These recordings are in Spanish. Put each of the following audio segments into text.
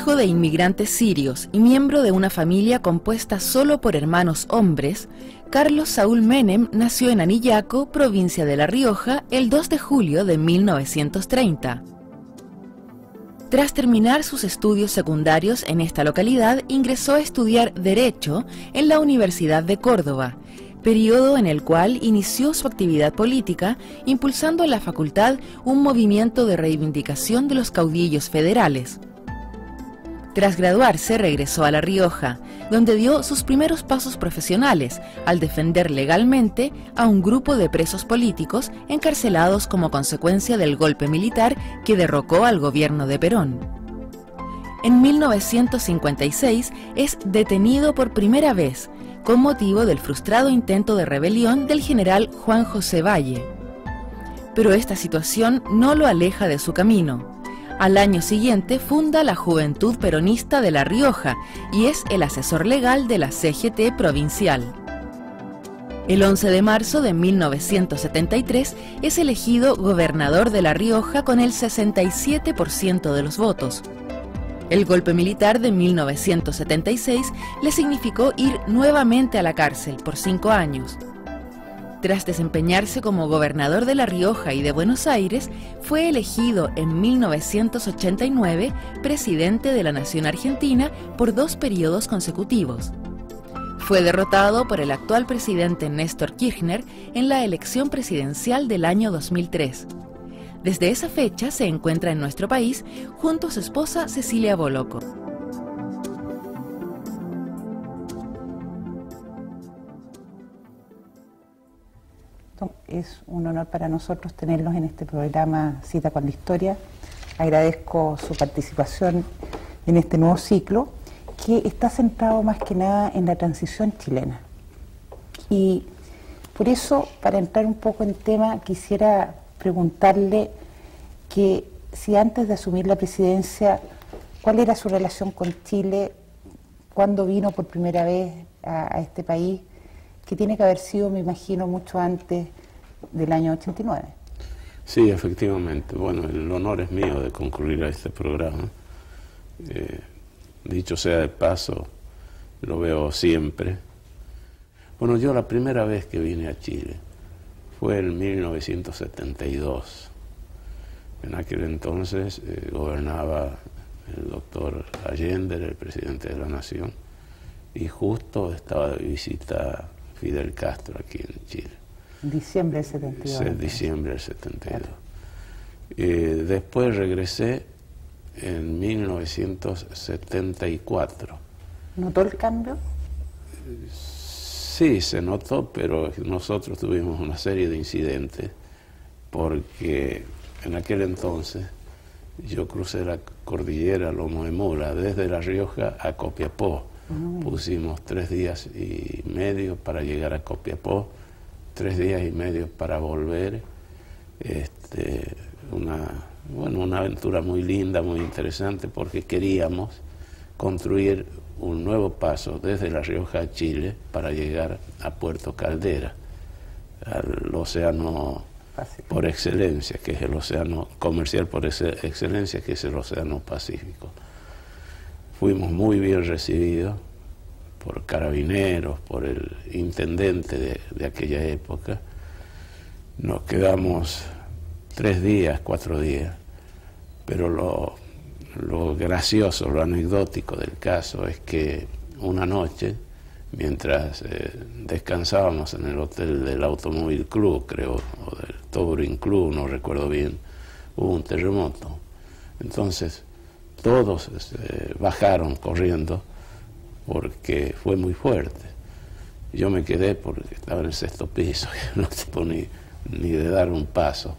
Hijo de inmigrantes sirios y miembro de una familia compuesta solo por hermanos hombres, Carlos Saúl Menem nació en Anillaco, provincia de La Rioja, el 2 de julio de 1930. Tras terminar sus estudios secundarios en esta localidad, ingresó a estudiar Derecho en la Universidad de Córdoba, periodo en el cual inició su actividad política, impulsando en la facultad un movimiento de reivindicación de los caudillos federales. Tras graduarse, regresó a La Rioja, donde dio sus primeros pasos profesionales al defender legalmente a un grupo de presos políticos encarcelados como consecuencia del golpe militar que derrocó al gobierno de Perón. En 1956 es detenido por primera vez con motivo del frustrado intento de rebelión del general Juan José Valle. Pero esta situación no lo aleja de su camino. Al año siguiente funda la Juventud Peronista de La Rioja y es el asesor legal de la CGT provincial. El 11 de marzo de 1973 es elegido gobernador de La Rioja con el 67% de los votos. El golpe militar de 1976 le significó ir nuevamente a la cárcel por 5 años. Tras desempeñarse como gobernador de La Rioja y de Buenos Aires, fue elegido en 1989 presidente de la Nación Argentina por 2 periodos consecutivos. Fue derrotado por el actual presidente Néstor Kirchner en la elección presidencial del año 2003. Desde esa fecha se encuentra en nuestro país junto a su esposa Cecilia Boloco. Es un honor para nosotros tenerlos en este programa Cita con la Historia. Agradezco su participación en este nuevo ciclo que está centrado más que nada en la transición chilena. Y por eso, para entrar un poco en tema, quisiera preguntarle que si antes de asumir la presidencia, ¿cuál era su relación con Chile? ¿Cuándo vino por primera vez a este país? Que tiene que haber sido, me imagino, mucho antes del año 89. Sí, efectivamente. Bueno, el honor es mío de concurrir a este programa. Dicho sea de paso, lo veo siempre. Bueno, yo la primera vez que vine a Chile fue en 1972. En aquel entonces gobernaba el doctor Allende, el presidente de la Nación, y justo estaba de visita Fidel Castro aquí en Chile. Diciembre del 72. Sí, diciembre del 72. Después regresé en 1974. ¿Notó el cambio? Sí, se notó, pero nosotros tuvimos una serie de incidentes porque en aquel entonces yo crucé la cordillera Lomo de Mora desde La Rioja a Copiapó. Pusimos 3 días y medio para llegar a Copiapó, 3 días y medio para volver. Una aventura muy linda, muy interesante, porque queríamos construir un nuevo paso desde La Rioja a Chile para llegar a Puerto Caldera, al océano por excelencia, que es el océano comercial por excelencia, que es el Océano Pacífico. Fuimos muy bien recibidos por carabineros, por el intendente de aquella época. Nos quedamos 3 días, 4 días, pero lo gracioso, lo anecdótico del caso es que una noche, mientras descansábamos en el hotel del Automóvil Club, creo, o del Touring Club, no recuerdo bien, hubo un terremoto. Entonces todos bajaron corriendo porque fue muy fuerte. Yo me quedé porque estaba en el 6º piso, no tipo ni de dar un paso.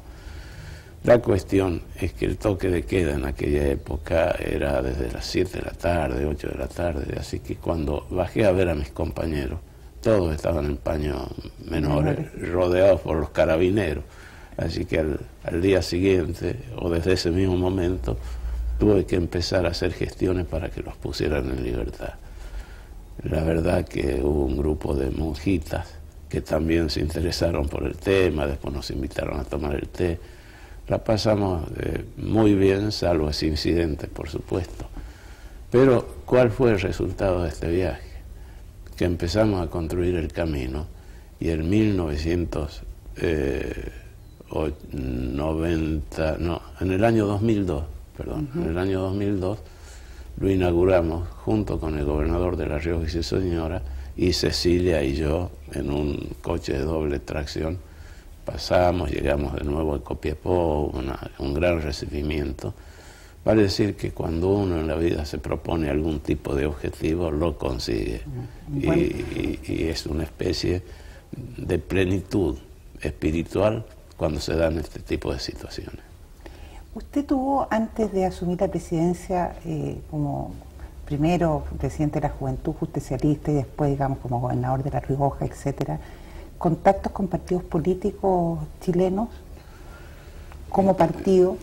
La cuestión es que el toque de queda en aquella época era desde las 7 de la tarde, 8 de la tarde, así que cuando bajé a ver a mis compañeros, todos estaban en paños menores, rodeados por los carabineros. Así que al día siguiente, o desde ese mismo momento, tuve que empezar a hacer gestiones para que los pusieran en libertad. La verdad que hubo un grupo de monjitas que también se interesaron por el tema, después nos invitaron a tomar el té. La pasamos muy bien, salvo ese incidente, por supuesto. Pero, ¿cuál fue el resultado de este viaje? Que empezamos a construir el camino y en 1990, no, en el año 2002, perdón, en el año 2002 lo inauguramos junto con el gobernador de La Rioja y su señora, y Cecilia y yo en un coche de doble tracción. Pasamos, llegamos de nuevo a Copiapó, un gran recibimiento. Vale decir que cuando uno en la vida se propone algún tipo de objetivo, lo consigue. Y es una especie de plenitud espiritual cuando se dan este tipo de situaciones. Usted tuvo, antes de asumir la presidencia, como primero presidente de la Juventud Justicialista y después, digamos, como gobernador de La Rioja, etcétera, contactos con partidos políticos chilenos como partido.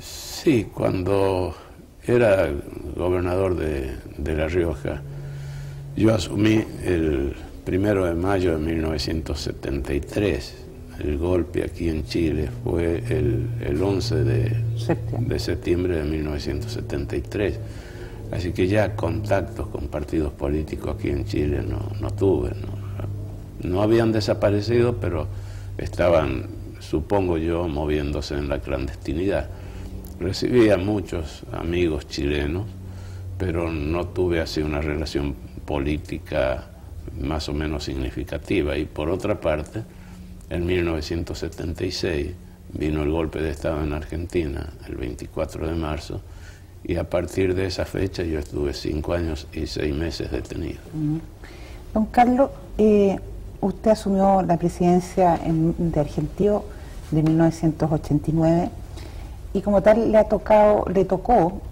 Sí, cuando era gobernador de La Rioja, yo asumí el 1 de mayo de 1973. El golpe aquí en Chile fue el 11 de septiembre de 1973. Así que ya contactos con partidos políticos aquí en Chile no tuve. No habían desaparecido, pero estaban, supongo yo, moviéndose en la clandestinidad. Recibía muchos amigos chilenos, pero no tuve así una relación política más o menos significativa. Y por otra parte, en 1976 vino el golpe de Estado en Argentina, el 24 de marzo, y a partir de esa fecha yo estuve 5 años y 6 meses detenido. Don Carlos, usted asumió la presidencia de Argentino de 1989 y como tal le tocó,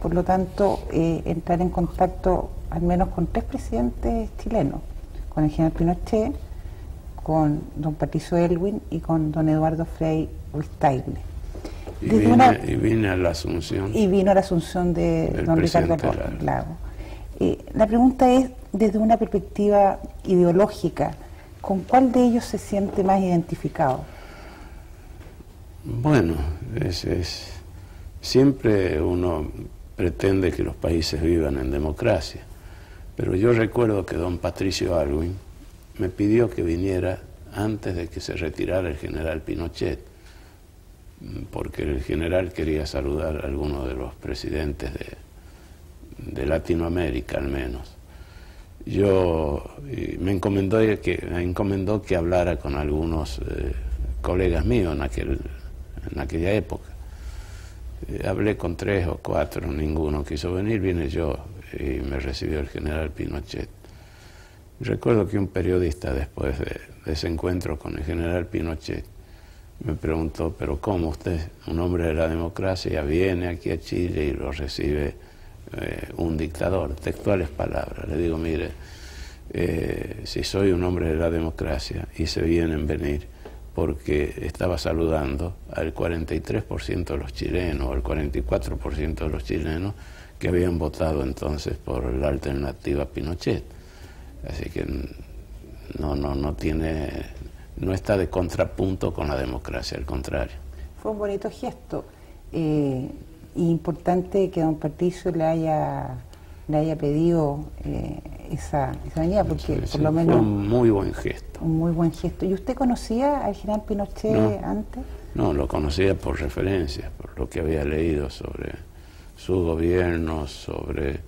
por lo tanto, entrar en contacto al menos con 3 presidentes chilenos, con el general Pinochet, con don Patricio Aylwin y con don Eduardo Frei Ruiz-Tagle. Y vine a la Asunción. Y vino a la Asunción de don Ricardo Lagos. La pregunta es, desde una perspectiva ideológica, ¿con cuál de ellos se siente más identificado? Bueno, siempre uno pretende que los países vivan en democracia, pero yo recuerdo que don Patricio Aylwin me pidió que viniera antes de que se retirara el general Pinochet, porque el general quería saludar a algunos de los presidentes de Latinoamérica al menos. Me encomendó que hablara con algunos colegas míos en aquella época. Hablé con 3 o 4, ninguno quiso venir, vine yo y me recibió el general Pinochet. Recuerdo que un periodista, después de ese encuentro con el general Pinochet, me preguntó, pero ¿cómo usted, un hombre de la democracia, viene aquí a Chile y lo recibe un dictador? Textuales palabras. Le digo, mire, si soy un hombre de la democracia, hice bien en venir porque estaba saludando al 43% de los chilenos, o al 44% de los chilenos que habían votado entonces por la alternativa Pinochet. Así que no está de contrapunto con la democracia, al contrario. Fue un bonito gesto, y importante que don Patricio le haya pedido esa venida, porque por lo menos... Fue un muy buen gesto. Un muy buen gesto. ¿Y usted conocía al general Pinochet antes? No, lo conocía por referencia, por lo que había leído sobre su gobierno, sobre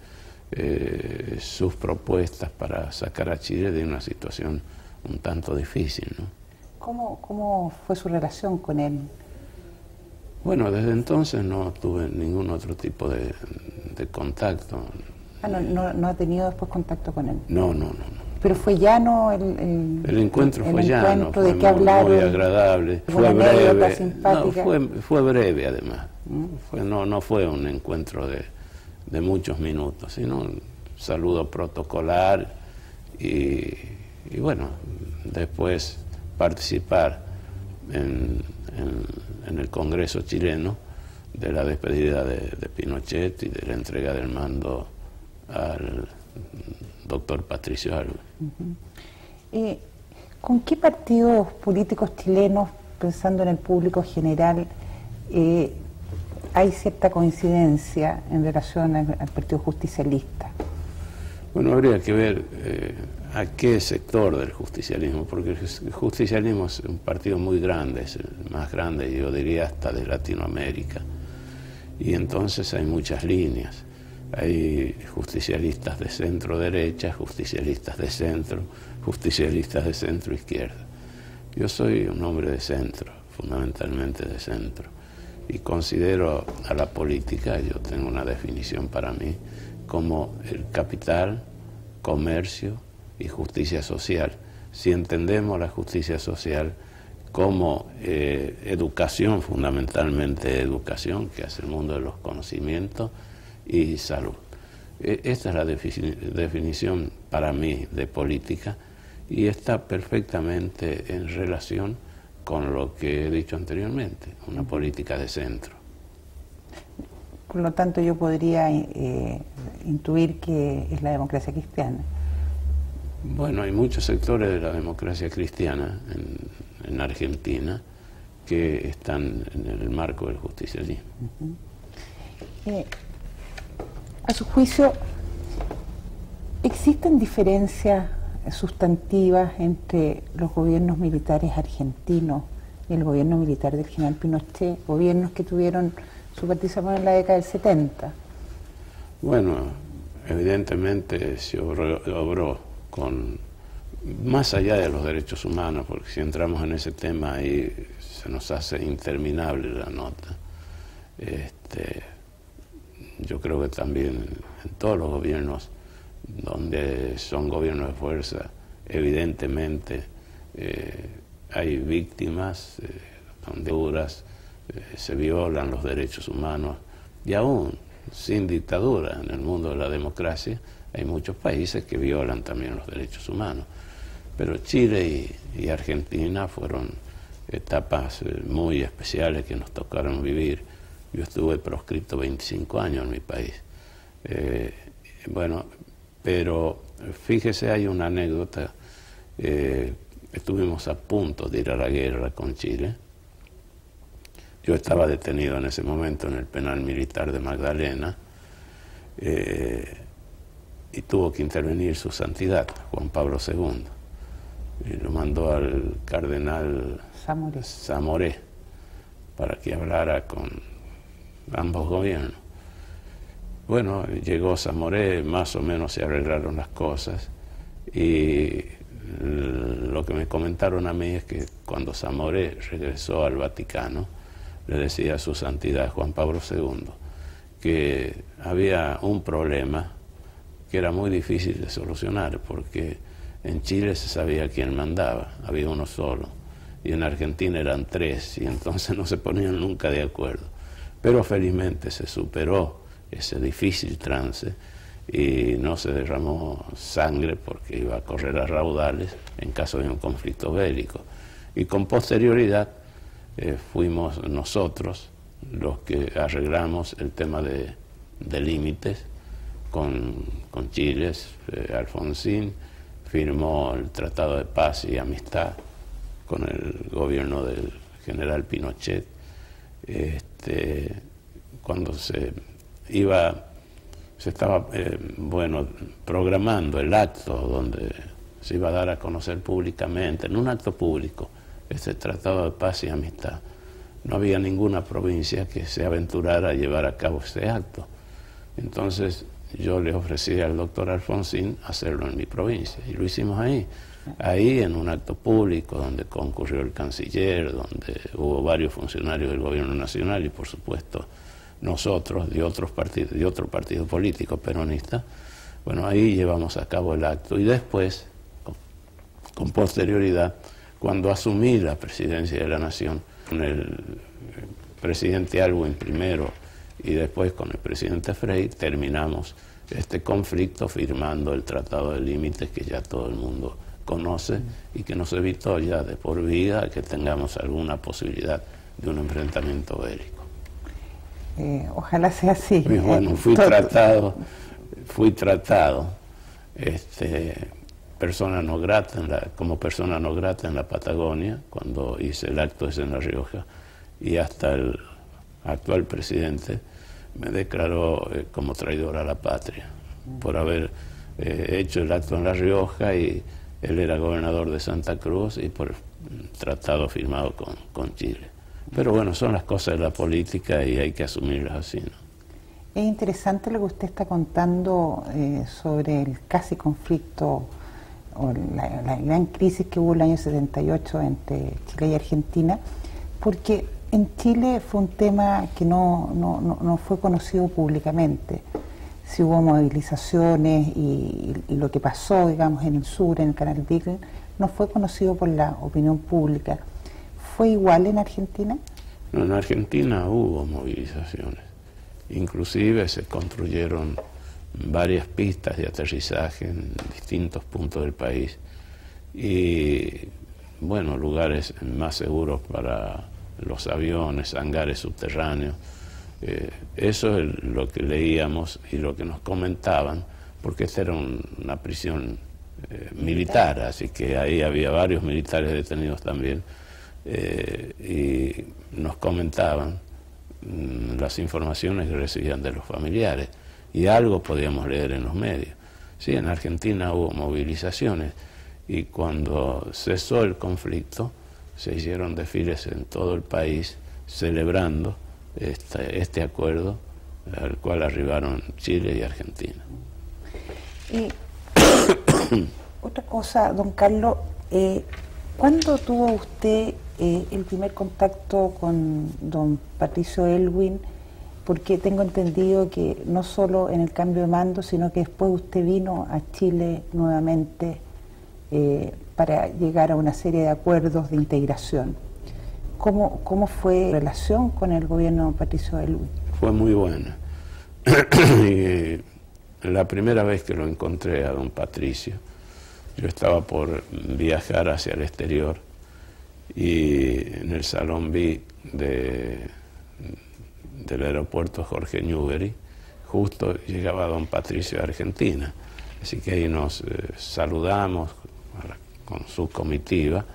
sus propuestas para sacar a Chile de una situación un tanto difícil, ¿no? ¿Cómo fue su relación con él? Bueno, desde entonces no tuve ningún otro tipo de contacto. ¿No ha tenido después contacto con él? No. Pero fue llano el encuentro fue llano, fue muy agradable, fue breve. Simpática. Fue breve además. No fue un encuentro de muchos minutos, sino un saludo protocolar y bueno, después participar en el Congreso chileno de la despedida de Pinochet y de la entrega del mando al doctor Patricio Aylwin. ¿Con qué partidos políticos chilenos, pensando en el público general, hay cierta coincidencia en relación al Partido Justicialista? Bueno, habría que ver a qué sector del justicialismo, porque el justicialismo es un partido muy grande, es el más grande, yo diría, hasta de Latinoamérica. Y entonces hay muchas líneas. Hay justicialistas de centro-derecha, justicialistas de centro-izquierda. Yo soy un hombre de centro, fundamentalmente de centro, y considero a la política, yo tengo una definición para mí, como el capital, comercio y justicia social. Si entendemos la justicia social como educación, fundamentalmente educación, que es el mundo de los conocimientos, y salud. Esta es la definición para mí de política y está perfectamente en relación con lo que he dicho anteriormente, una política de centro. Por lo tanto, yo podría intuir que es la democracia cristiana. Bueno, hay muchos sectores de la democracia cristiana en Argentina que están en el marco del justicialismo. A su juicio, ¿existen diferencias sustantivas entre los gobiernos militares argentinos y el gobierno militar del general Pinochet, gobiernos que tuvieron su participación en la década del 70? Bueno, evidentemente se obró con, más allá de los derechos humanos, porque si entramos en ese tema ahí se nos hace interminable la nota. Yo creo que también en todos los gobiernos donde son gobiernos de fuerza, evidentemente hay víctimas, donde se violan los derechos humanos, y aún sin dictadura en el mundo de la democracia hay muchos países que violan también los derechos humanos. Pero Chile y Argentina fueron etapas muy especiales que nos tocaron vivir. Yo estuve proscripto 25 años en mi país. Bueno, pero fíjese, hay una anécdota. Estuvimos a punto de ir a la guerra con Chile. Yo estaba detenido en ese momento en el penal militar de Magdalena y tuvo que intervenir su santidad, Juan Pablo II. Y lo mandó al cardenal Zamoré para que hablara con ambos gobiernos. Bueno, llegó Zamoré, más o menos se arreglaron las cosas, y lo que me comentaron a mí es que cuando Zamoré regresó al Vaticano, le decía a su santidad Juan Pablo II que había un problema que era muy difícil de solucionar, porque en Chile se sabía quién mandaba, había uno solo, y en Argentina eran tres, y entonces no se ponían nunca de acuerdo. Pero felizmente se superó ese difícil trance y no se derramó sangre porque iba a correr a raudales en caso de un conflicto bélico. Y con posterioridad fuimos nosotros los que arreglamos el tema de límites con Chile. Alfonsín firmó el Tratado de Paz y Amistad con el gobierno del general Pinochet. Cuando se estaba programando el acto donde se iba a dar a conocer públicamente, en un acto público, este Tratado de Paz y Amistad, no había ninguna provincia que se aventurara a llevar a cabo este acto. Entonces yo le ofrecí al doctor Alfonsín hacerlo en mi provincia, y lo hicimos ahí en un acto público donde concurrió el canciller, donde hubo varios funcionarios del gobierno nacional y por supuesto nosotros de otro partido político peronista. Bueno, ahí llevamos a cabo el acto, y después, con posterioridad, cuando asumí la presidencia de la Nación, con el presidente Aylwin primero y después con el presidente Frei, terminamos este conflicto firmando el Tratado de Límites que ya todo el mundo conoce y que nos evitó ya de por vida que tengamos alguna posibilidad de un enfrentamiento bélico. Ojalá sea así. Y bueno, fui tratado persona no grata como persona no grata en la Patagonia, cuando hice el acto ese en La Rioja, y hasta el actual presidente me declaró como traidor a la patria por haber hecho el acto en La Rioja y él era gobernador de Santa Cruz y por tratado firmado con Chile. Pero bueno, son las cosas de la política y hay que asumirlas así, ¿no? Es interesante lo que usted está contando sobre el casi conflicto o la gran crisis que hubo en el año 78 entre Chile y Argentina, porque en Chile fue un tema que no fue conocido públicamente. Si hubo movilizaciones y lo que pasó, digamos, en el sur, en el Canal Beagle, no fue conocido por la opinión pública. ¿Fue igual en Argentina? No, en Argentina hubo movilizaciones. Inclusive se construyeron varias pistas de aterrizaje en distintos puntos del país y, bueno, lugares más seguros para los aviones, hangares subterráneos. Eso es lo que leíamos y lo que nos comentaban, porque esta era una prisión militar, así que ahí había varios militares detenidos también, y nos comentaban las informaciones que recibían de los familiares, y algo podíamos leer en los medios. Sí, en Argentina hubo movilizaciones, y cuando cesó el conflicto, se hicieron desfiles en todo el país celebrando este acuerdo al cual arribaron Chile y Argentina. Y otra cosa, don Carlos, ¿cuándo tuvo usted el primer contacto con don Patricio Aylwin? Porque tengo entendido que no solo en el cambio de mando, sino que después usted vino a Chile nuevamente para llegar a una serie de acuerdos de integración. ¿Cómo fue la relación con el gobierno de Patricio Aylwin? Fue muy buena. Y la primera vez que lo encontré a don Patricio, yo estaba por viajar hacia el exterior y en el salón B del aeropuerto Jorge Newbery justo llegaba don Patricio de Argentina, así que ahí nos saludamos con su comitiva.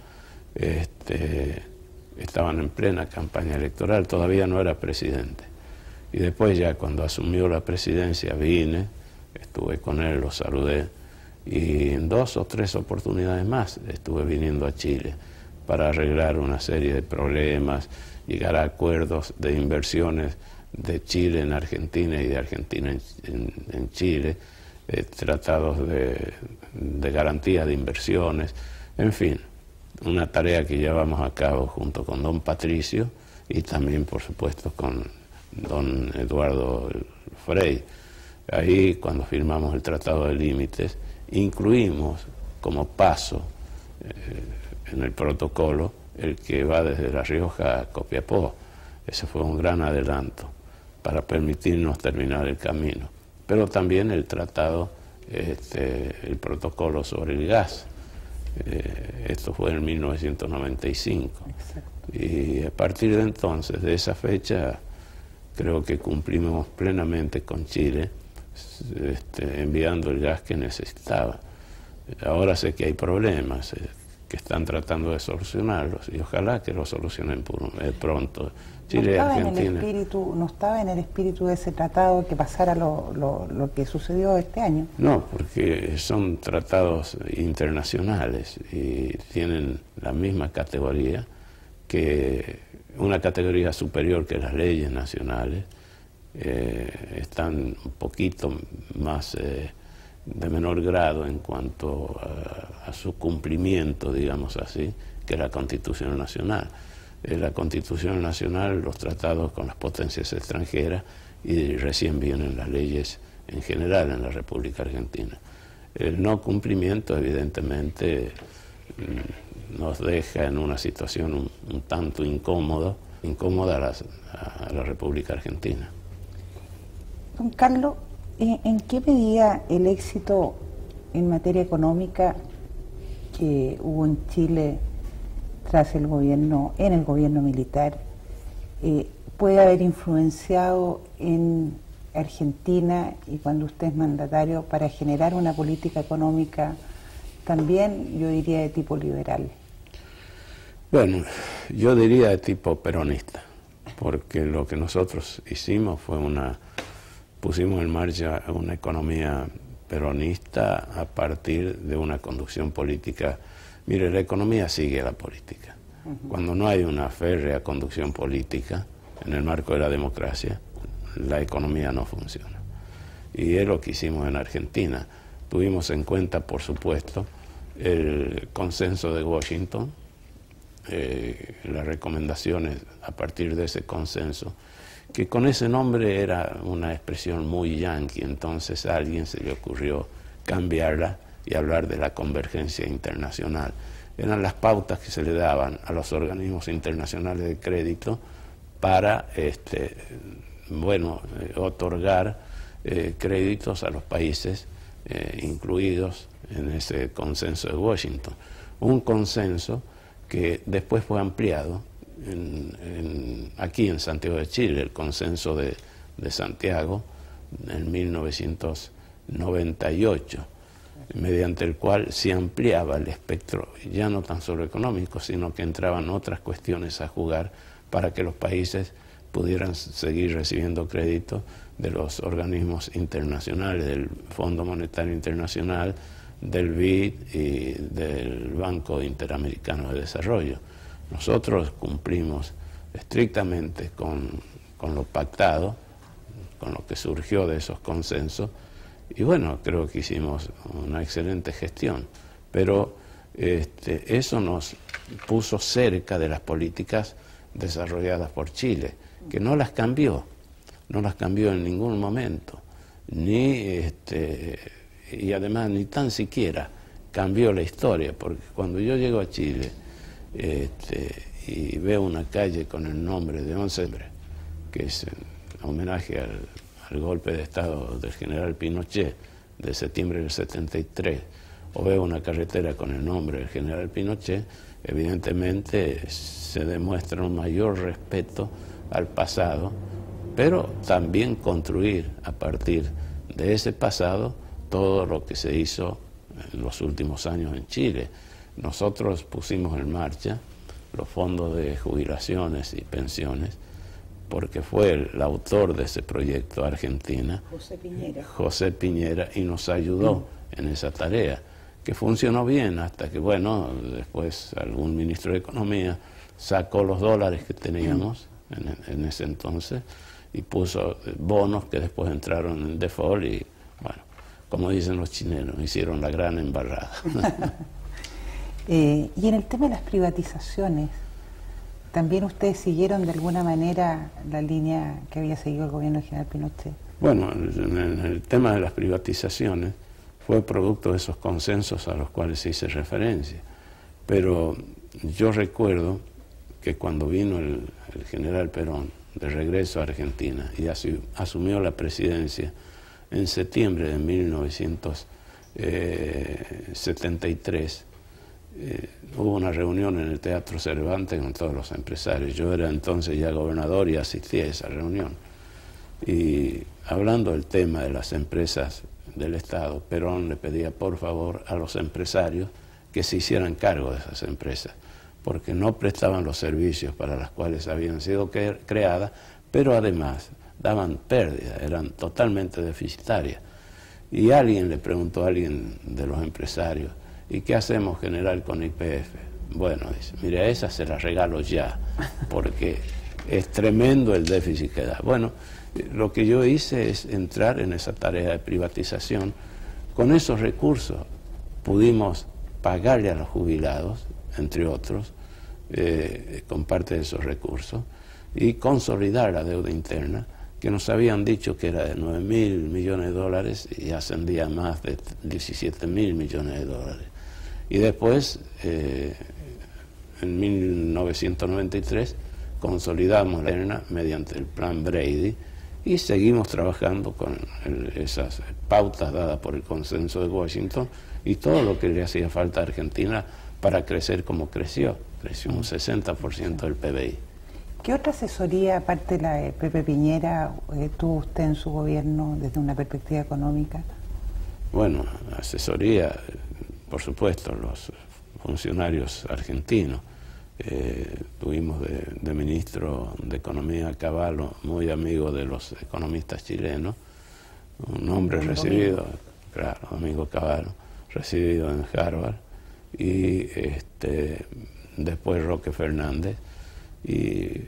Estaban en plena campaña electoral, todavía no era presidente, y después ya cuando asumió la presidencia vine, estuve con él, lo saludé, y en 2 o 3 oportunidades más estuve viniendo a Chile para arreglar una serie de problemas, llegar a acuerdos de inversiones de Chile en Argentina y de Argentina en Chile, tratados de garantía de inversiones, en fin, una tarea que llevamos a cabo junto con don Patricio y también, por supuesto, con don Eduardo Frei. Ahí, cuando firmamos el Tratado de Límites, incluimos como paso en el protocolo el que va desde La Rioja a Copiapó. Ese fue un gran adelanto para permitirnos terminar el camino. Pero también el tratado, el protocolo sobre el gas. Esto fue en 1995. Exacto. Y a partir de entonces, de esa fecha, creo que cumplimos plenamente con Chile, enviando el gas que necesitaba. Ahora sé que hay problemas que están tratando de solucionarlos y ojalá que lo solucionen pronto. Chile y Argentina. No estaba en el espíritu de ese tratado que pasara lo que sucedió este año. No, porque son tratados internacionales y tienen la misma categoría, que una categoría superior que las leyes nacionales. Están un poquito más de menor grado en cuanto a su cumplimiento, digamos así, que la Constitución Nacional. La Constitución Nacional, los tratados con las potencias extranjeras, y recién vienen las leyes en general en la República Argentina. El no cumplimiento, evidentemente, nos deja en una situación un tanto incómoda a la República Argentina. Don Carlos, ¿en qué medida el éxito en materia económica que hubo en Chile tras el gobierno militar puede haber influenciado en Argentina y cuando usted es mandatario para generar una política económica también, yo diría, de tipo liberal? Bueno, yo diría de tipo peronista, porque lo que nosotros hicimos fue pusimos en marcha una economía peronista a partir de una conducción política. Mire, la economía sigue a la política. Cuando no hay una férrea conducción política en el marco de la democracia, la economía no funciona. Y es lo que hicimos en Argentina. Tuvimos en cuenta, por supuesto, el consenso de Washington, las recomendaciones a partir de ese consenso, que con ese nombre era una expresión muy yanqui, entonces a alguien se le ocurrió cambiarla y hablar de la convergencia internacional. Eran las pautas que se le daban a los organismos internacionales de crédito para otorgar créditos a los países incluidos en ese consenso de Washington. Un consenso que después fue ampliado aquí en Santiago de Chile, el consenso de Santiago en 1998, mediante el cual se ampliaba el espectro, ya no tan solo económico, sino que entraban otras cuestiones a jugar para que los países pudieran seguir recibiendo crédito de los organismos internacionales, del Fondo Monetario Internacional, del BID y del Banco Interamericano de Desarrollo. Nosotros cumplimos estrictamente con lo pactado, con lo que surgió de esos consensos, y bueno, creo que hicimos una excelente gestión, pero eso nos puso cerca de las políticas desarrolladas por Chile, que no las cambió en ningún momento, y además ni tan siquiera cambió la historia, porque cuando yo llego a Chile y veo una calle con el nombre de 11, que es en homenaje al golpe de Estado del general Pinochet de septiembre del 73, o veo una carretera con el nombre del general Pinochet, evidentemente se demuestra un mayor respeto al pasado, pero también construir a partir de ese pasado todo lo que se hizo en los últimos años en Chile. Nosotros pusimos en marcha los fondos de jubilaciones y pensiones, porque fue el autor de ese proyecto Argentina, José Piñera, y nos ayudó en esa tarea, que funcionó bien hasta que, bueno, después algún ministro de Economía sacó los dólares que teníamos en ese entonces y puso bonos que después entraron en default y, bueno, como dicen los chilenos, hicieron la gran embarrada. Y en el tema de las privatizaciones, ¿también ustedes siguieron de alguna manera la línea que había seguido el gobierno del general Pinochet? Bueno, en el tema de las privatizaciones fue producto de esos consensos a los cuales hice referencia. Pero yo recuerdo que cuando vino el general Perón de regreso a Argentina y asumió la presidencia en septiembre de 1973, hubo una reunión en el Teatro Cervantes con todos los empresarios. Yo era entonces ya gobernador y asistí a esa reunión. Y hablando del tema de las empresas del Estado, Perón le pedía por favor a los empresarios que se hicieran cargo de esas empresas, porque no prestaban los servicios para los cuales habían sido creadas, pero además daban pérdida, eran totalmente deficitarias. Y alguien le preguntó a alguien de los empresarios, ¿y qué hacemos, general, con YPF? Bueno, dice, mire, a esa se la regalo ya, porque es tremendo el déficit que da. Bueno, lo que yo hice es entrar en esa tarea de privatización. Con esos recursos pudimos pagarle a los jubilados, entre otros, con parte de esos recursos, y consolidar la deuda interna, que nos habían dicho que era de 9.000 millones de dólares y ascendía a más de 17.000 millones de dólares. Y después, en 1993, consolidamos la interna mediante el plan Brady y seguimos trabajando con esas pautas dadas por el consenso de Washington y todo lo que le hacía falta a Argentina para crecer como creció. Creció un 60% del PBI. ¿Qué otra asesoría, aparte de la de Pepe Piñera, tuvo usted en su gobierno desde una perspectiva económica? Bueno, asesoría, por supuesto, los funcionarios argentinos. Tuvimos de ministro de Economía a Cavallo, muy amigo de los economistas chilenos, un hombre recibido, Claro, Domingo Cavallo, residido en Harvard, y después Roque Fernández, y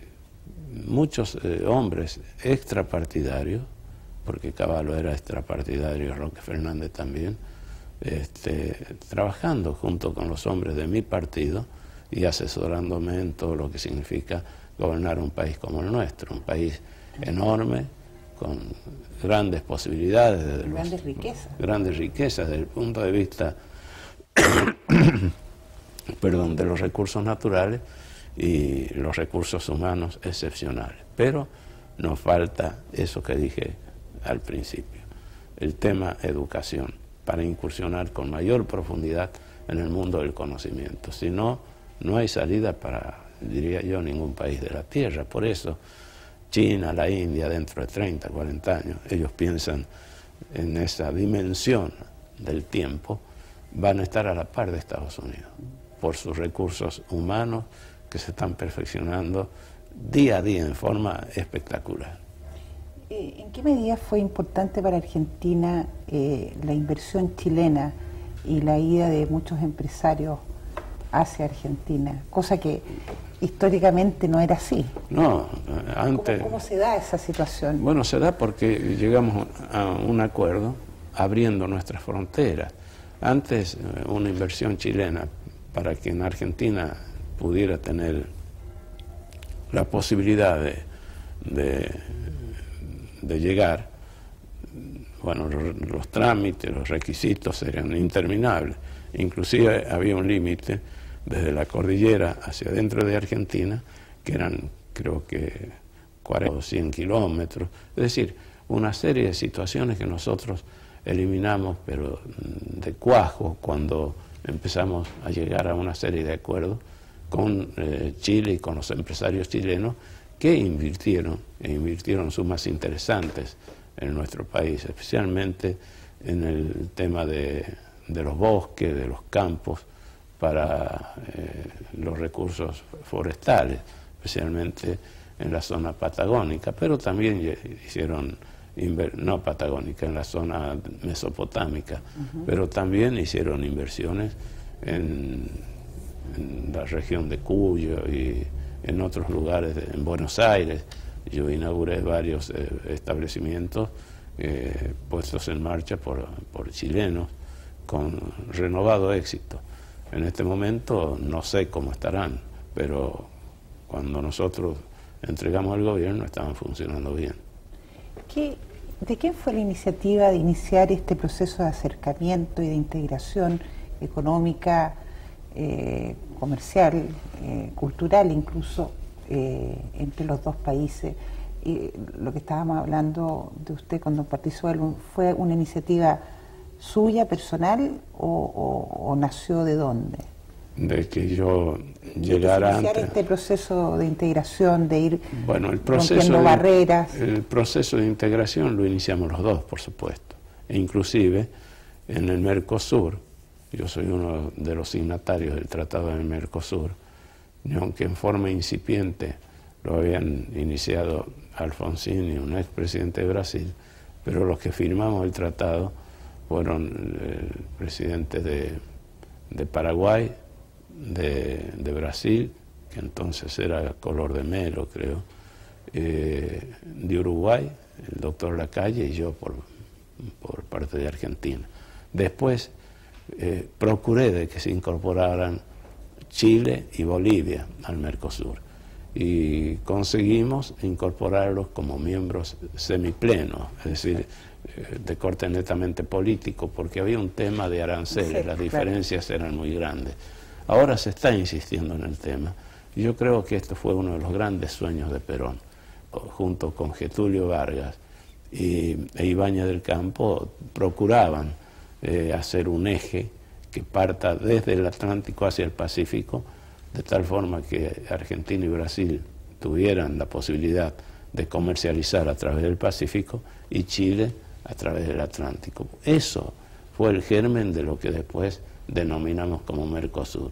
muchos hombres extrapartidarios, porque Cavallo era extrapartidario, Roque Fernández también, trabajando junto con los hombres de mi partido y asesorándome en todo lo que significa gobernar un país como el nuestro, un país enorme, con grandes posibilidades, grandes riquezas desde el punto de vista perdón, de los recursos naturales y los recursos humanos excepcionales. Pero nos falta eso que dije al principio, el tema educación, para incursionar con mayor profundidad en el mundo del conocimiento. Si no, no hay salida para, diría yo, ningún país de la Tierra. Por eso China, la India, dentro de 30, 40 años, ellos piensan en esa dimensión del tiempo, van a estar a la par de Estados Unidos, por sus recursos humanos que se están perfeccionando día a día en forma espectacular. ¿En qué medida fue importante para Argentina la inversión chilena y la ida de muchos empresarios hacia Argentina? Cosa que históricamente no era así. No, antes... ¿Cómo se da esa situación? Bueno, se da porque llegamos a un acuerdo abriendo nuestras fronteras. Antes, una inversión chilena para que en Argentina pudiera tener la posibilidad de llegar, bueno, los trámites, los requisitos eran interminables. Inclusive había un límite desde la cordillera hacia adentro de Argentina, que eran, creo que, 40 o 100 kilómetros. Es decir, una serie de situaciones que nosotros eliminamos, pero de cuajo, cuando empezamos a llegar a una serie de acuerdos con Chile y con los empresarios chilenos, que invirtieron sumas interesantes en nuestro país, especialmente en el tema de los bosques, de los campos, para los recursos forestales, especialmente en la zona patagónica, pero también hicieron, no patagónica, en la zona mesopotámica, pero también hicieron inversiones en la región de Cuyo y en otros lugares, en Buenos Aires. Yo inauguré varios establecimientos puestos en marcha por chilenos con renovado éxito. En este momento no sé cómo estarán, pero cuando nosotros entregamos al gobierno estaban funcionando bien. ¿De quién fue la iniciativa de iniciar este proceso de acercamiento y de integración económica, comercial, cultural incluso, entre los dos países? Lo que estábamos hablando de usted cuando participó, ¿fue una iniciativa suya, personal, o nació de dónde? De que yo llegara antes. Este proceso de integración, de ir rompiendo barreras. El proceso de integración lo iniciamos los dos, por supuesto. E inclusive en el Mercosur, yo soy uno de los signatarios del Tratado del Mercosur, y aunque en forma incipiente lo habían iniciado Alfonsín y un expresidente de Brasil, pero los que firmamos el tratado fueron el presidente de Paraguay, de Brasil, que entonces era color de melo, creo, de Uruguay, el doctor Lacalle, y yo por parte de Argentina. Después procuré de que se incorporaran Chile y Bolivia al Mercosur, y conseguimos incorporarlos como miembros semiplenos, es decir, de corte netamente político, porque había un tema de aranceles, las diferencias eran muy grandes. Ahora se está insistiendo en el tema, y yo creo que esto fue uno de los grandes sueños de Perón, junto con Getúlio Vargas e Ibáñez del Campo, procuraban hacer un eje que parta desde el Atlántico hacia el Pacífico, de tal forma que Argentina y Brasil tuvieran la posibilidad de comercializar a través del Pacífico y Chile a través del Atlántico. Eso fue el germen de lo que después denominamos como Mercosur,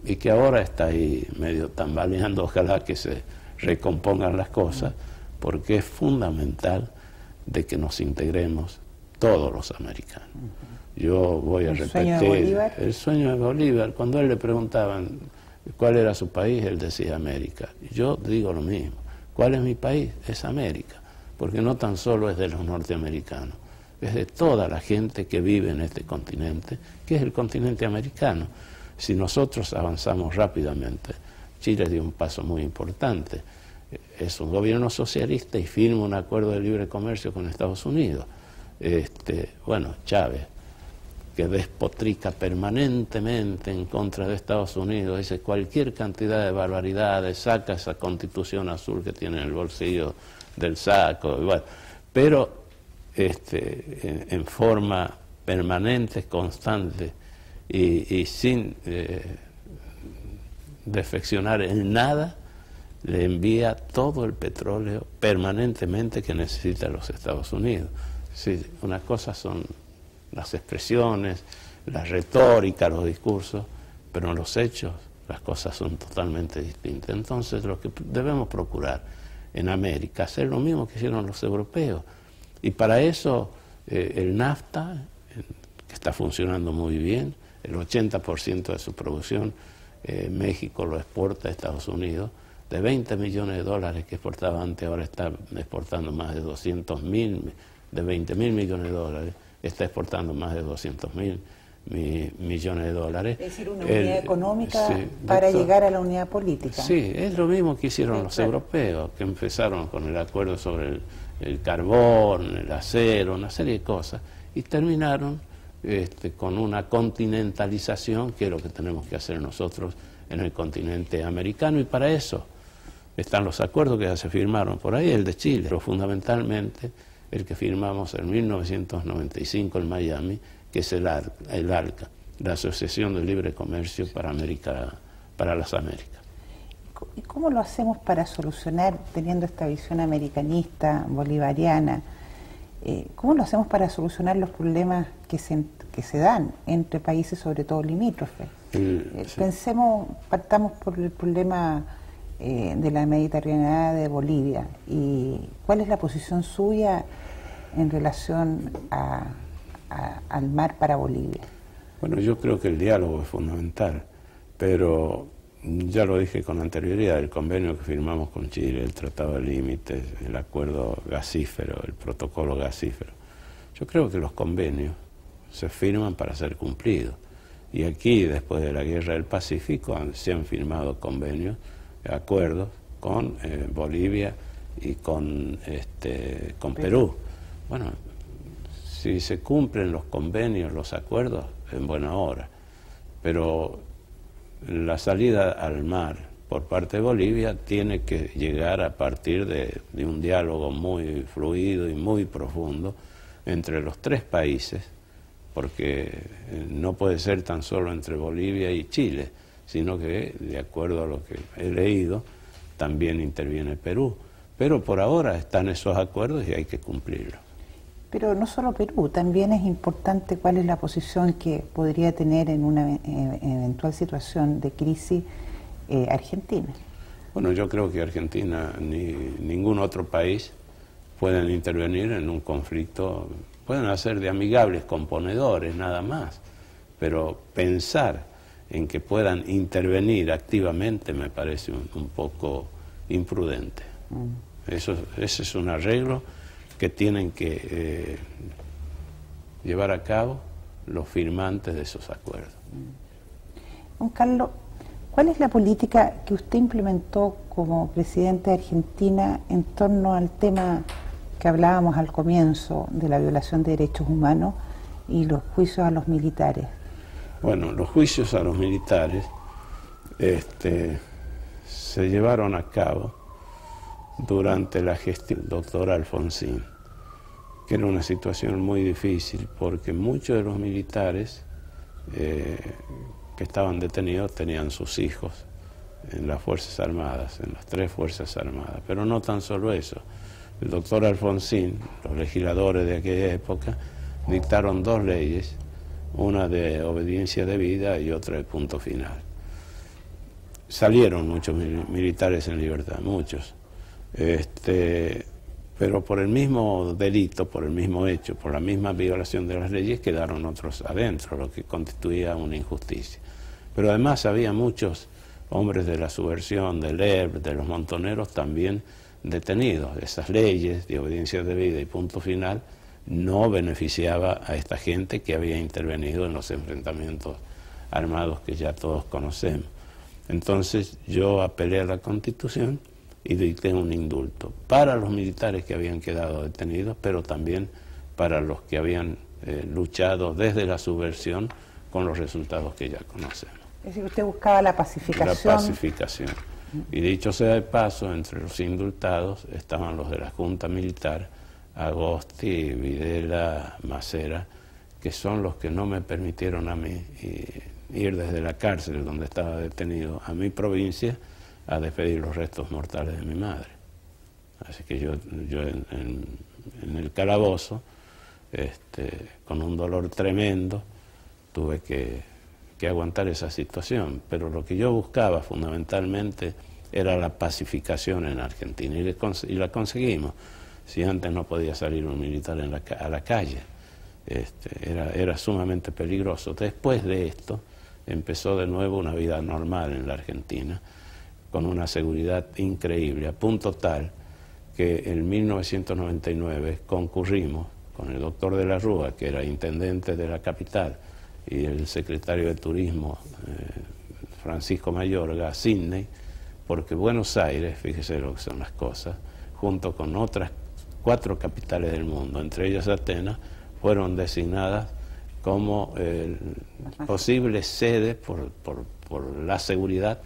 y que ahora está ahí medio tambaleando. Ojalá que se recompongan las cosas, porque es fundamental de que nos integremos todos los americanos. Yo voy a repetir, el sueño de Bolívar, cuando a él le preguntaban cuál era su país, él decía América. Yo digo lo mismo, ¿cuál es mi país? Es América, porque no tan solo es de los norteamericanos, es de toda la gente que vive en este continente, que es el continente americano. Si nosotros avanzamos rápidamente, Chile dio un paso muy importante, es un gobierno socialista y firma un acuerdo de libre comercio con Estados Unidos. Bueno, Chávez, que despotrica permanentemente en contra de Estados Unidos, dice cualquier cantidad de barbaridades, saca esa Constitución azul que tiene en el bolsillo del saco, igual. Pero en forma permanente, constante y sin defeccionar en nada, le envía todo el petróleo permanentemente que necesita los Estados Unidos. Sí, una cosa son las expresiones, la retórica, los discursos, pero en los hechos las cosas son totalmente distintas. Entonces lo que debemos procurar en América, hacer lo mismo que hicieron los europeos. Y para eso el NAFTA, que está funcionando muy bien, el 80% de su producción, México lo exporta a Estados Unidos, de 20 millones de dólares que exportaba antes, ahora está exportando más de 200.000, de 20.000 millones de dólares, está exportando más de 200.000 millones de dólares. Es decir, una unidad económica, sí, para llegar a la unidad política. Sí, es lo mismo que hicieron los europeos, que empezaron con el acuerdo sobre el carbón, el acero, una serie de cosas, y terminaron con una continentalización, que es lo que tenemos que hacer nosotros en el continente americano, y para eso están los acuerdos que ya se firmaron por ahí, el de Chile, pero fundamentalmente el que firmamos en 1995 en Miami, que es el ALCA, la Asociación de Libre Comercio para las Américas. ¿Y cómo lo hacemos para solucionar, teniendo esta visión americanista, bolivariana, cómo lo hacemos para solucionar los problemas que se dan entre países, sobre todo limítrofes? Sí. Partamos por el problema de la Mediterránea de Bolivia. ¿Y cuál es la posición suya en relación al mar para Bolivia? Bueno, yo creo que el diálogo es fundamental, pero ya lo dije con anterioridad, el convenio que firmamos con Chile, el Tratado de Límites, el acuerdo gasífero, el protocolo gasífero, yo creo que los convenios se firman para ser cumplidos. Y aquí, después de la Guerra del Pacífico, se han firmado convenios, acuerdos con Bolivia y con Perú. Bueno, si se cumplen los convenios, los acuerdos, en buena hora. Pero la salida al mar por parte de Bolivia tiene que llegar a partir de un diálogo muy fluido y muy profundo entre los tres países, porque no puede ser tan solo entre Bolivia y Chile, sino que, de acuerdo a lo que he leído, también interviene Perú. Pero por ahora están esos acuerdos y hay que cumplirlos. Pero no solo Perú, también es importante cuál es la posición que podría tener en una eventual situación de crisis Argentina. Bueno, yo creo que Argentina ni ningún otro país pueden intervenir en un conflicto. Pueden hacer de amigables componedores, nada más, pero pensar en que puedan intervenir activamente me parece un poco imprudente. Ese es un arreglo que tienen que llevar a cabo los firmantes de esos acuerdos. Juan Carlos, ¿cuál es la política que usted implementó como presidente de Argentina en torno al tema que hablábamos al comienzo de la violación de derechos humanos y los juicios a los militares? Bueno, los juicios a los militares se llevaron a cabo durante la gestión del doctor Alfonsín, que era una situación muy difícil porque muchos de los militares que estaban detenidos tenían sus hijos en las Fuerzas Armadas, en las tres Fuerzas Armadas, pero no tan solo eso. El doctor Alfonsín, los legisladores de aquella época, dictaron dos leyes, una de obediencia debida y otra de punto final. Salieron muchos militares en libertad, muchos, Pero por el mismo delito, por el mismo hecho, por la misma violación de las leyes, quedaron otros adentro, lo que constituía una injusticia. Pero además había muchos hombres de la subversión, del ERP, de los montoneros, también detenidos. Esas leyes de obediencia debida y punto final no beneficiaba a esta gente que había intervenido en los enfrentamientos armados que ya todos conocemos. Entonces yo apelé a la Constitución y dicté un indulto para los militares que habían quedado detenidos, pero también para los que habían luchado desde la subversión con los resultados que ya conocemos. Es decir, usted buscaba la pacificación. La pacificación. Y dicho sea de paso, entre los indultados estaban los de la Junta Militar, Agosti, Videla, Macera, que son los que no me permitieron a mí ir desde la cárcel donde estaba detenido a mi provincia a despedir los restos mortales de mi madre. Así que yo en el calabozo, con un dolor tremendo, tuve que aguantar esa situación, pero lo que yo buscaba fundamentalmente era la pacificación en Argentina, y la conseguimos. Si antes no podía salir un militar a la calle, era sumamente peligroso. Después de esto empezó de nuevo una vida normal en la Argentina, con una seguridad increíble, a punto tal que en 1999 concurrimos con el doctor de la Rúa, que era intendente de la capital, y el secretario de Turismo, Francisco Mayorga, a Sydney, porque Buenos Aires, fíjese lo que son las cosas, junto con otras 4 capitales del mundo, entre ellas Atenas, fueron designadas como posibles sedes por la seguridad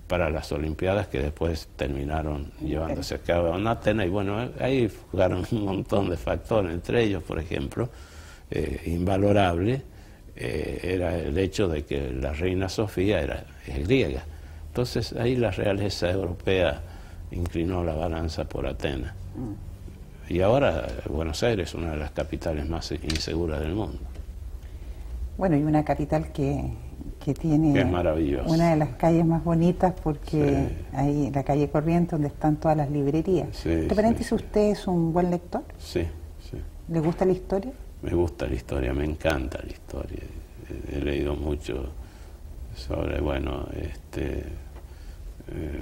para las Olimpiadas, que después terminaron llevándose a cabo en Atenas. Y bueno, ahí jugaron un montón de factores, entre ellos, por ejemplo, invalorable, era el hecho de que la reina Sofía es griega. Entonces ahí la realeza europea inclinó la balanza por Atenas. Y ahora Buenos Aires es una de las capitales más inseguras del mundo. Bueno, y una capital que tiene es maravillosa, una de las calles más bonitas, porque sí, ahí la calle Corrientes, donde están todas las librerías. Sí, ¿Te parece sí, usted es un buen lector? Sí, sí. ¿Le gusta la historia? Me gusta la historia, me encanta la historia. He leído mucho sobre, bueno,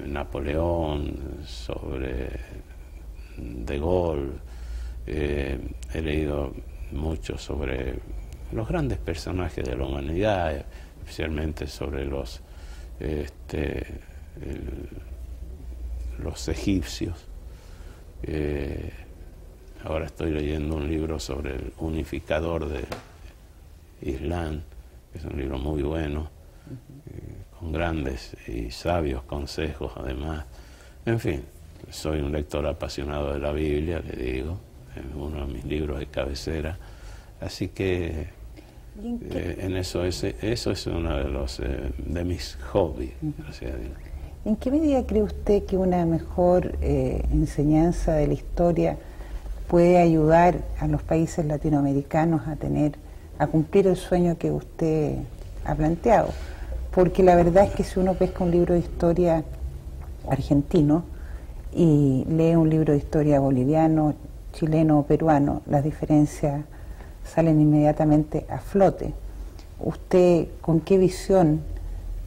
Napoleón, sobre De Gaulle, he leído mucho sobre los grandes personajes de la humanidad, especialmente sobre los egipcios. Ahora estoy leyendo un libro sobre el unificador del Islam, que es un libro muy bueno, con grandes y sabios consejos además. En fin, soy un lector apasionado de la Biblia, le digo, es uno de mis libros de cabecera, así que en eso es uno de mis hobbies. O sea, ¿en qué medida cree usted que una mejor enseñanza de la historia puede ayudar a los países latinoamericanos a cumplir el sueño que usted ha planteado? Porque la verdad es que si uno pesca un libro de historia argentino y lee un libro de historia boliviano, chileno o peruano, las diferencias salen inmediatamente a flote. ¿Usted con qué visión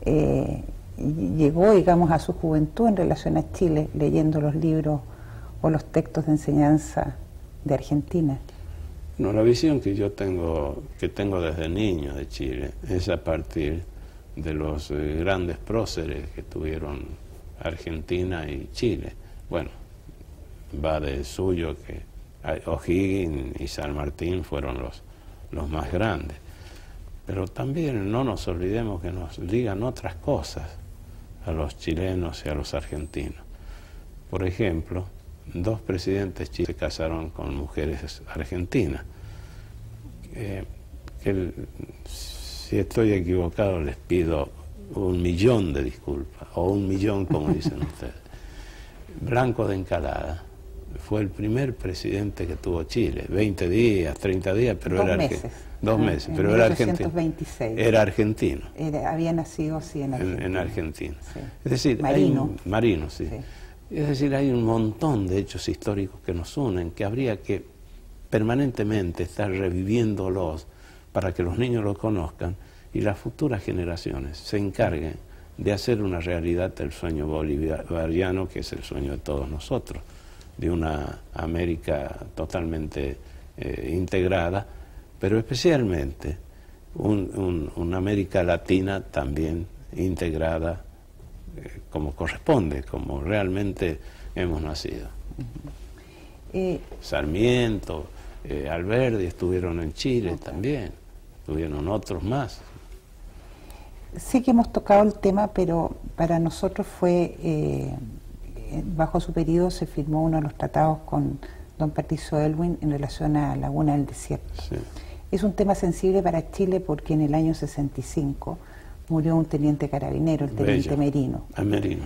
llegó, digamos, a su juventud en relación a Chile, leyendo los libros o los textos de enseñanza de Argentina? No, la visión que yo tengo desde niño de Chile es a partir de los grandes próceres que tuvieron Argentina y Chile. Bueno, va del suyo que O'Higgins y San Martín fueron los más grandes. Pero también no nos olvidemos que nos ligan otras cosas a los chilenos y a los argentinos. Por ejemplo, 2 presidentes chilenos se casaron con mujeres argentinas. Si estoy equivocado, les pido 1.000.000 de disculpas, o 1.000.000 como dicen ustedes. Blanco de Encalada fue el primer presidente que tuvo Chile, 20 días, 30 días, pero era argentino. 2 meses, pero era argentino. 1826. Era argentino. Había nacido, sí, en Argentina. En Argentina. Sí. Es decir, Marino. Marino, sí. Es decir, hay un montón de hechos históricos que nos unen, que habría que permanentemente estar reviviéndolos para que los niños los conozcan y las futuras generaciones se encarguen de hacer una realidad el sueño bolivariano, que es el sueño de todos nosotros, de una América totalmente integrada, pero especialmente una América Latina también integrada como corresponde, como realmente hemos nacido. Sarmiento, Alberdi estuvieron en Chile también, tuvieron otros más. Sí que hemos tocado el tema, pero para nosotros fue, bajo su periodo se firmó uno de los tratados con don Patricio Aylwin en relación a Laguna del Desierto. Sí. Es un tema sensible para Chile porque en el año 65 murió un teniente carabinero, el teniente Merino. Merino.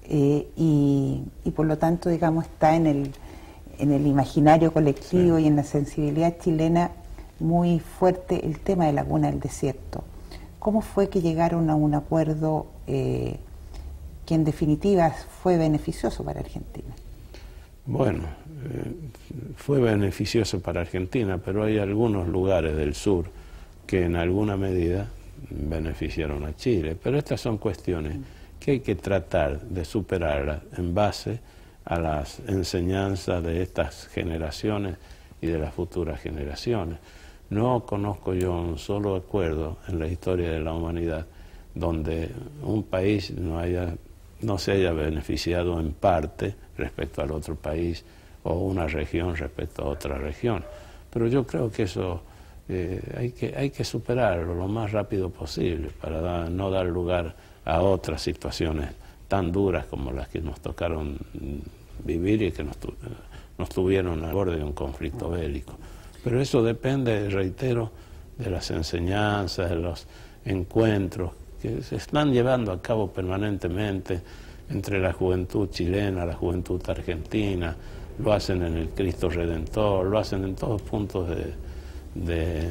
Y por lo tanto, digamos, está en el imaginario colectivo, sí, y en la sensibilidad chilena muy fuerte el tema de Laguna del Desierto. ¿Cómo fue que llegaron a un acuerdo que en definitiva fue beneficioso para Argentina? Bueno, fue beneficioso para Argentina, pero hay algunos lugares del sur que en alguna medida beneficiaron a Chile. Pero estas son cuestiones que hay que tratar de superarlas en base a las enseñanzas de estas generaciones y de las futuras generaciones. No conozco yo un solo acuerdo en la historia de la humanidad donde un país no se haya beneficiado en parte respecto al otro país o una región respecto a otra región. Pero yo creo que eso hay que superarlo lo más rápido posible para no dar lugar a otras situaciones tan duras como las que nos tocaron vivir y que nos tuvieron al borde de un conflicto bélico. Pero eso depende, reitero, de las enseñanzas, de los encuentros que se están llevando a cabo permanentemente entre la juventud chilena, la juventud argentina, lo hacen en el Cristo Redentor, lo hacen en todos puntos de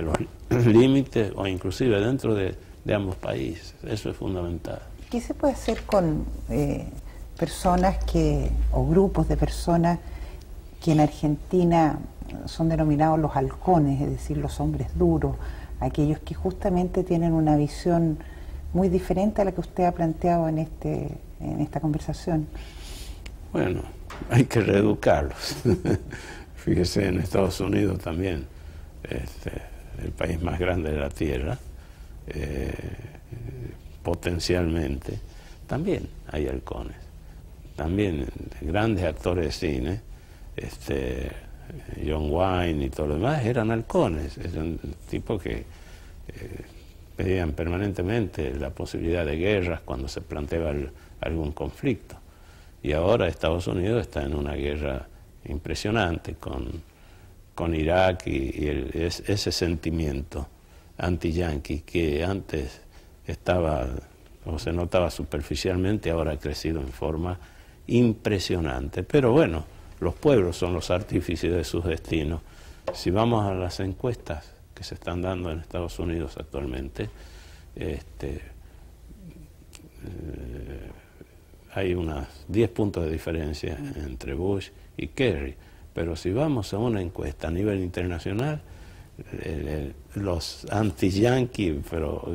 los límites o inclusive dentro de ambos países. Eso es fundamental. ¿Qué se puede hacer con personas o grupos de personas que en Argentina son denominados los halcones, es decir, los hombres duros, aquellos que justamente tienen una visión muy diferente a la que usted ha planteado en esta conversación? Bueno, hay que reeducarlos. Fíjese, en Estados Unidos también, el país más grande de la Tierra, potencialmente, también hay halcones. También grandes actores de cine, John Wayne y todo lo demás, eran halcones, eran tipos que pedían permanentemente la posibilidad de guerras cuando se planteaba algún conflicto. Y ahora Estados Unidos está en una guerra impresionante con Irak y ese sentimiento anti-yanqui que antes estaba o se notaba superficialmente, ahora ha crecido en forma impresionante. Pero bueno, los pueblos son los artífices de sus destinos. Si vamos a las encuestas que se están dando en Estados Unidos actualmente, hay unos 10 puntos de diferencia entre Bush y Kerry. Pero si vamos a una encuesta a nivel internacional, los anti-yanquis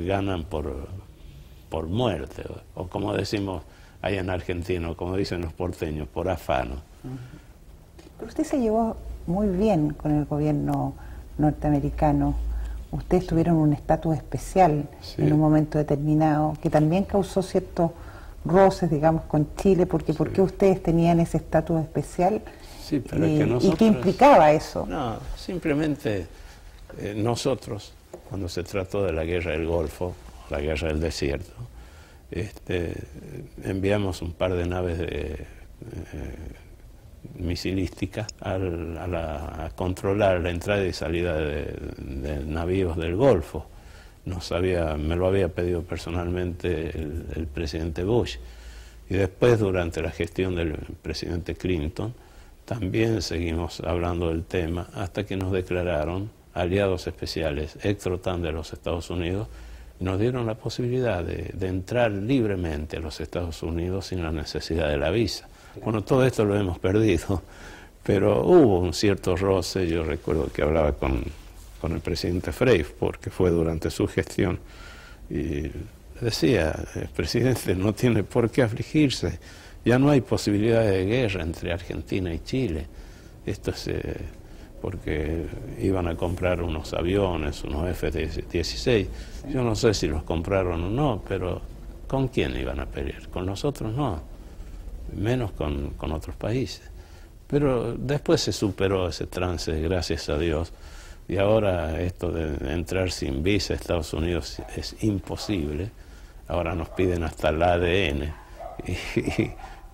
ganan por muerte, o como decimos allá en Argentina, como dicen los porteños, por afano. Pero usted se llevó muy bien con el gobierno norteamericano. Ustedes tuvieron un estatus especial, sí, en un momento determinado, que también causó ciertos roces, digamos, con Chile, porque sí, ¿por qué ustedes tenían ese estatus especial? Sí, pero es que nosotros, ¿y qué implicaba eso? No, simplemente nosotros, cuando se trató de la guerra del Golfo, la guerra del desierto, enviamos un par de naves misilísticas a controlar la entrada y salida de navíos del Golfo. Me lo había pedido personalmente el presidente Bush. Y después, durante la gestión del presidente Clinton, también seguimos hablando del tema hasta que nos declararon aliados especiales, ex-OTAN de los Estados Unidos, nos dieron la posibilidad de entrar libremente a los Estados Unidos sin la necesidad de la visa. Bueno, todo esto lo hemos perdido, pero hubo un cierto roce. Yo recuerdo que hablaba con el presidente Frei, porque fue durante su gestión, y decía: presidente, no tiene por qué afligirse, ya no hay posibilidad de guerra entre Argentina y Chile. Esto es porque iban a comprar unos aviones, unos F-16. Yo no sé si los compraron o no, pero ¿con quién iban a pelear? Con nosotros no, menos con otros países. Pero después se superó ese trance, gracias a Dios, y ahora esto de entrar sin visa a Estados Unidos es imposible. Ahora nos piden hasta el ADN,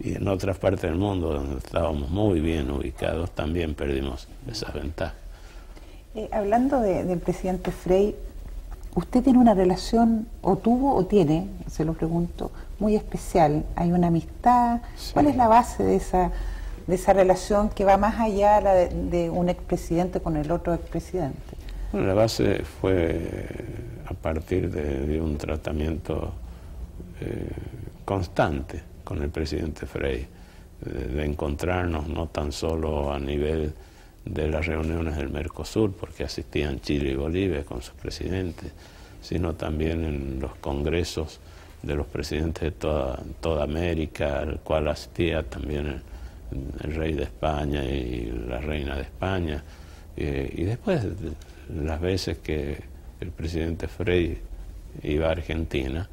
y en otras partes del mundo donde estábamos muy bien ubicados también perdimos esa ventaja. Hablando del presidente Frei, usted tiene una relación, o tuvo o tiene, se lo pregunto, muy especial. Hay una amistad. Sí. ¿Cuál es la base de esa relación que va más allá de un expresidente con el otro expresidente? Bueno, la base fue a partir de un tratamiento constante con el presidente Frei, de encontrarnos no tan solo a nivel de las reuniones del Mercosur, porque asistían Chile y Bolivia con sus presidentes, sino también en los congresos de los presidentes de toda América, al cual asistía también el rey de España y la reina de España, y después las veces que el presidente Frei iba a Argentina,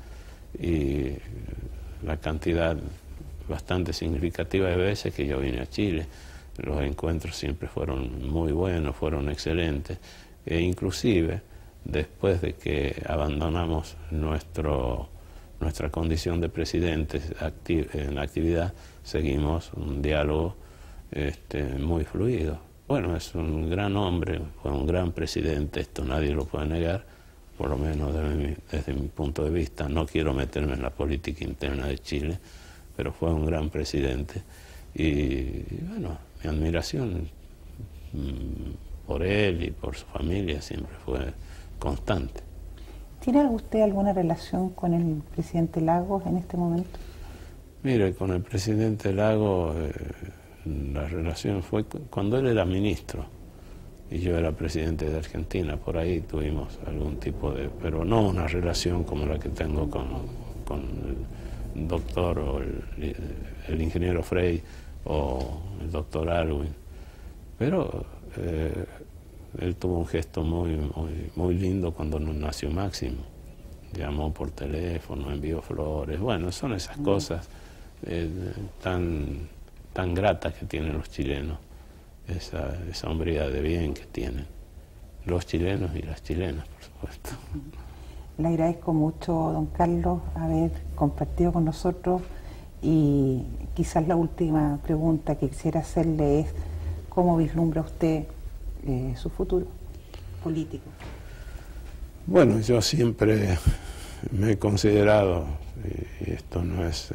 y la cantidad bastante significativa de veces que yo vine a Chile. Los encuentros siempre fueron muy buenos, fueron excelentes, e inclusive después de que abandonamos nuestra condición de presidentes en la actividad, seguimos un diálogo muy fluido. Bueno, es un gran hombre, fue un gran presidente, esto nadie lo puede negar, por lo menos desde mi punto de vista. No quiero meterme en la política interna de Chile, pero fue un gran presidente, y bueno, mi admiración por él y por su familia siempre fue constante. ¿Tiene usted alguna relación con el presidente Lagos en este momento? Mire, con el presidente Lagos la relación fue cuando él era ministro y yo era presidente de Argentina. Por ahí tuvimos algún tipo pero no una relación como la que tengo con el doctor o el ingeniero Frei o el doctor Alwin. Pero él tuvo un gesto muy lindo cuando nació Máximo. Llamó por teléfono, envió flores. Bueno, son esas cosas tan gratas que tienen los chilenos, esa hombría de bien que tienen los chilenos y las chilenas, por supuesto. Le agradezco mucho, don Carlos, haber compartido con nosotros, y quizás la última pregunta que quisiera hacerle es: ¿cómo vislumbra usted su futuro político? Bueno, yo siempre me he considerado, y esto no es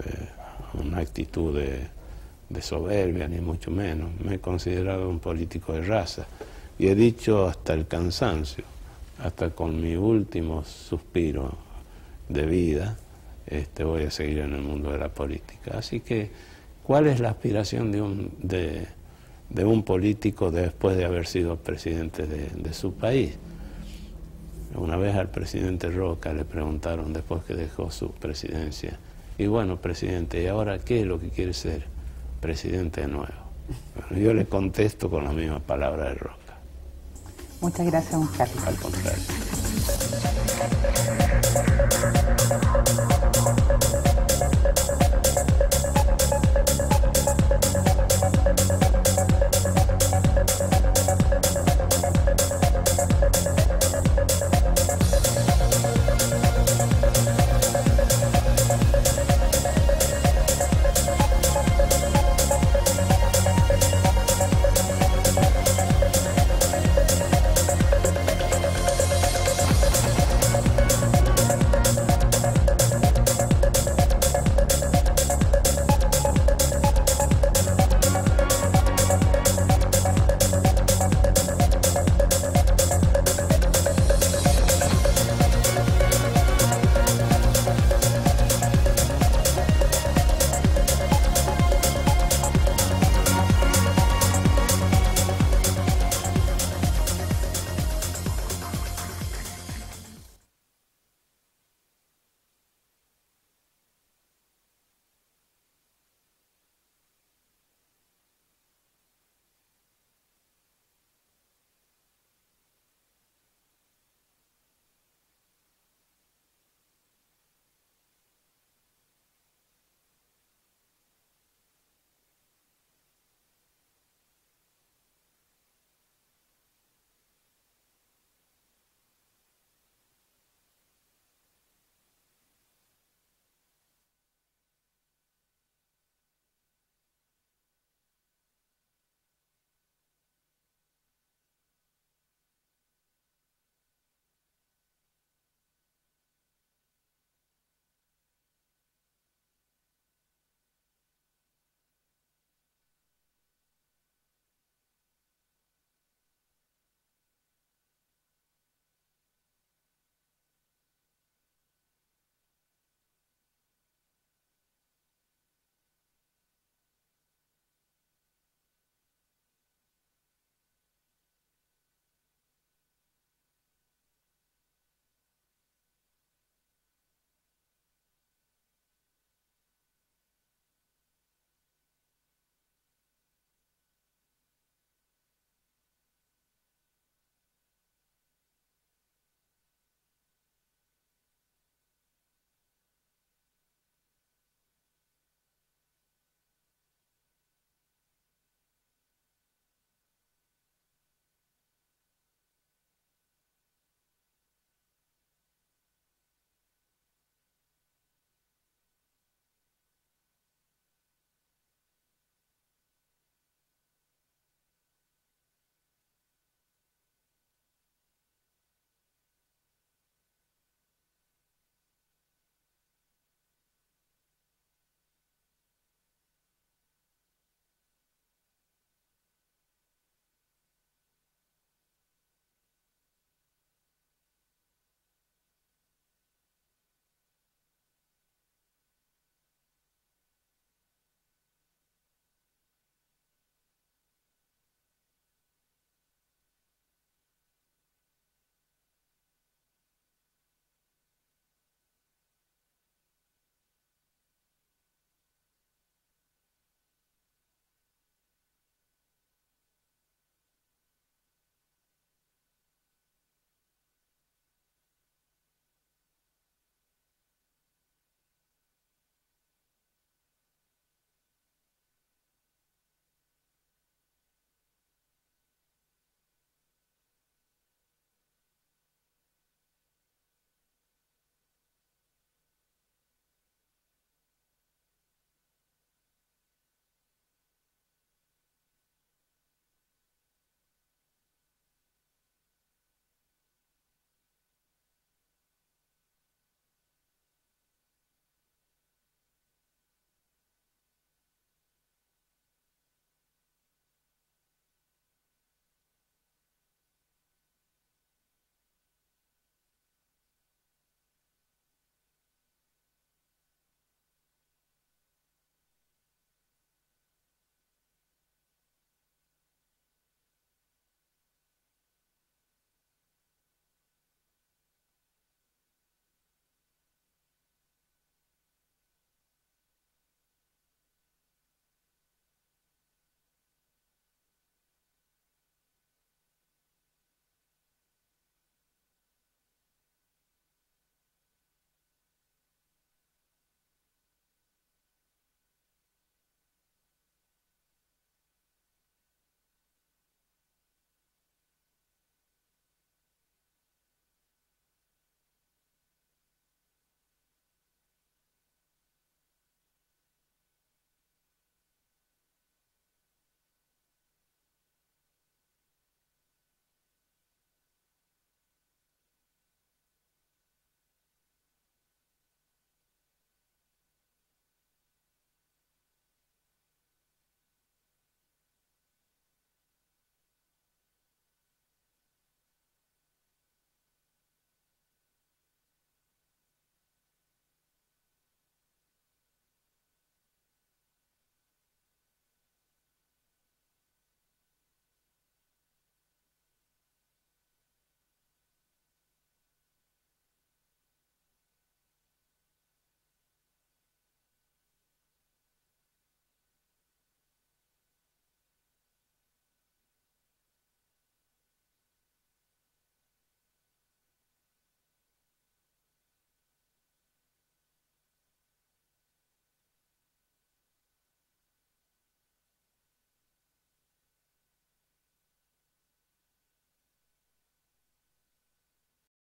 una actitud de soberbia ni mucho menos, me he considerado un político de raza, y he dicho hasta el cansancio, hasta con mi último suspiro de vida, voy a seguir en el mundo de la política. Así que, ¿cuál es la aspiración de un político después de haber sido presidente de su país? Una vez al presidente Roca le preguntaron, después que dejó su presidencia: y bueno, presidente, ¿y ahora qué es lo que quiere ser? Presidente de nuevo. Bueno, yo le contesto con la misma palabra de Roca. Muchas gracias, don Carlos. Al contrario.